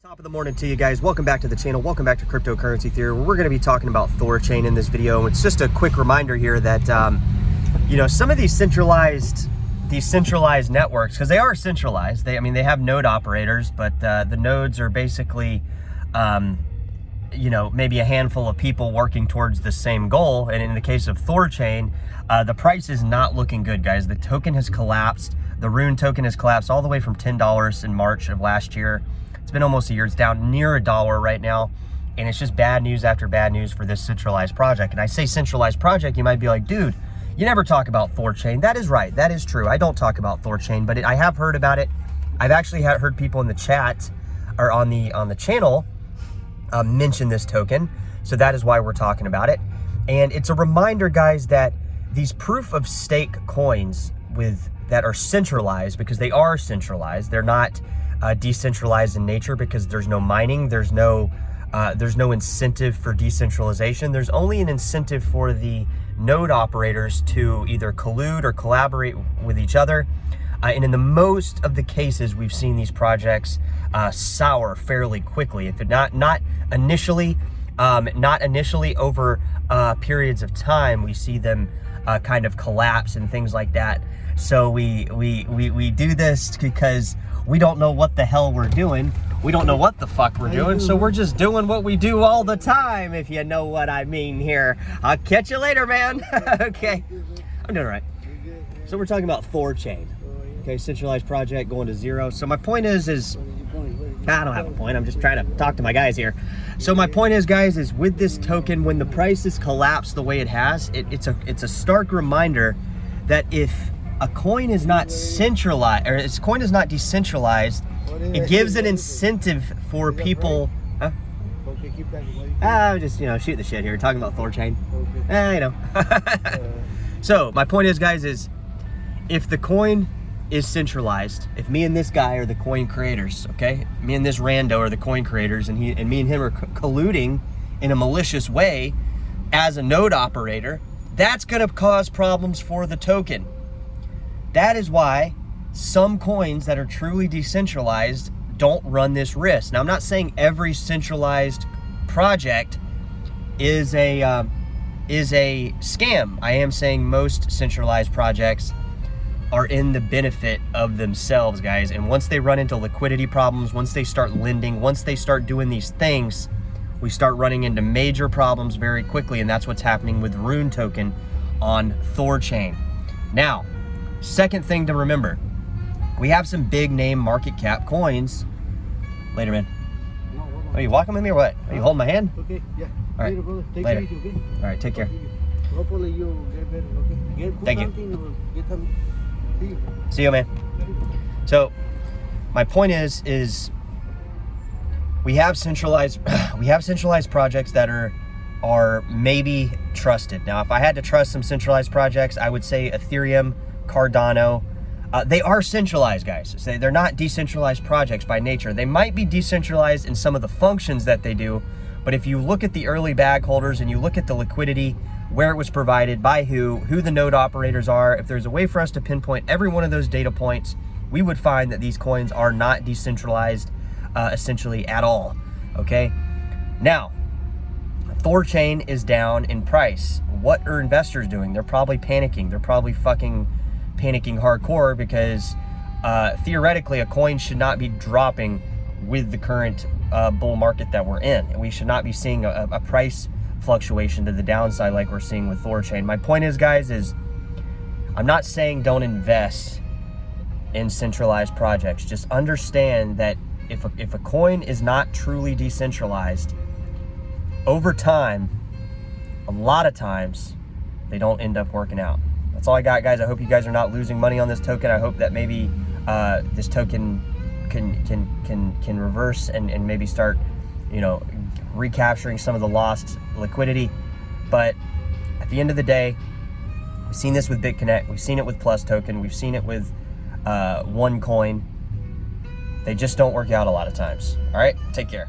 Top of the morning to you guys. Welcome back to the channel. Welcome back to Cryptocurrency Theory. We're going to be talking about ThorChain in this video. It's just a quick reminder here that, you know, some of these centralized networks, because they are centralized. They have node operators, but the nodes are basically, you know, maybe a handful of people working towards the same goal. And in the case of ThorChain, the price is not looking good, guys. The token has collapsed. The rune token has collapsed all the way from $10 in March of last year. It's been almost a year. It's down near $1 right now. And it's just bad news after bad news for this centralized project. And I say centralized project, you might be like, dude, you never talk about ThorChain. That is right. That is true. I don't talk about ThorChain, but I have heard about it. I've actually heard people in the chat or on the channel mention this token. So that is why we're talking about it. And it's a reminder, guys, that these proof of stake coins that are centralized, because they are centralized, they're not decentralized in nature, because there's no mining, there's no incentive for decentralization. There's only an incentive for the node operators to either collude or collaborate with each other. And in the most of the cases, we've seen these projects sour fairly quickly. If it not initially over periods of time, we see them kind of collapse and things like that. So we do this because we don't know what the hell we're doing. We don't know what the fuck we're doing. So we're just doing what we do all the time, if you know what I mean here. I'll catch you later, man. Okay. I'm doing all right. So we're talking about ThorChain. Okay, centralized project going to zero. So my point is I don't have a point. I'm just trying to talk to my guys here. So my point is, guys, is with this token, when the price has collapsed the way it has, it's a stark reminder that if a coin is not centralized, or its coin is not decentralized, it gives an incentive for people. Huh? I'm just, you know, shooting the shit here, talking about ThorChain. You know. So my point is, guys, is if the coin is centralized, if me and this guy are the coin creators, okay, me and this rando are the coin creators, and me and him are colluding in a malicious way as a node operator, that's going to cause problems for the token. That is why some coins that are truly decentralized don't run this risk. Now, I'm not saying every centralized project is a scam. I am saying most centralized projects are in the benefit of themselves, guys. And once they run into liquidity problems, once they start lending, once they start doing these things, we start running into major problems very quickly. And that's what's happening with Rune token on ThorChain. Now, second thing to remember, we have some big name market cap coins. Later, man. Are you walking with me or what? Are you holding my hand? Okay, yeah. All right, later. All right, take care. Hopefully you get better, okay? Thank you. See you, man. So my point is we have centralized projects that are maybe trusted. Now, if I had to trust some centralized projects, I would say Ethereum, Cardano. They are centralized, guys. So they're not decentralized projects by nature. They might be decentralized in some of the functions that they do, but if you look at the early bag holders and you look at the liquidity, where it was provided, by who the node operators are, if there's a way for us to pinpoint every one of those data points, we would find that these coins are not decentralized essentially at all, okay? Now, ThorChain is down in price. What are investors doing? They're probably panicking. They're probably fucking panicking hardcore, because theoretically a coin should not be dropping with the current bull market that we're in. We should not be seeing a price fluctuation to the downside like we're seeing with ThorChain. My point is, guys, is I'm not saying don't invest in centralized projects. Just understand that if a coin is not truly decentralized, over time, a lot of times, they don't end up working out. That's all I got, guys. I hope you guys are not losing money on this token. I hope that maybe this token can reverse and maybe start, you know, recapturing some of the lost liquidity. But at the end of the day, we've seen this with BitConnect, we've seen it with Plus token, we've seen it with OneCoin. They just don't work out a lot of times. All right, take care.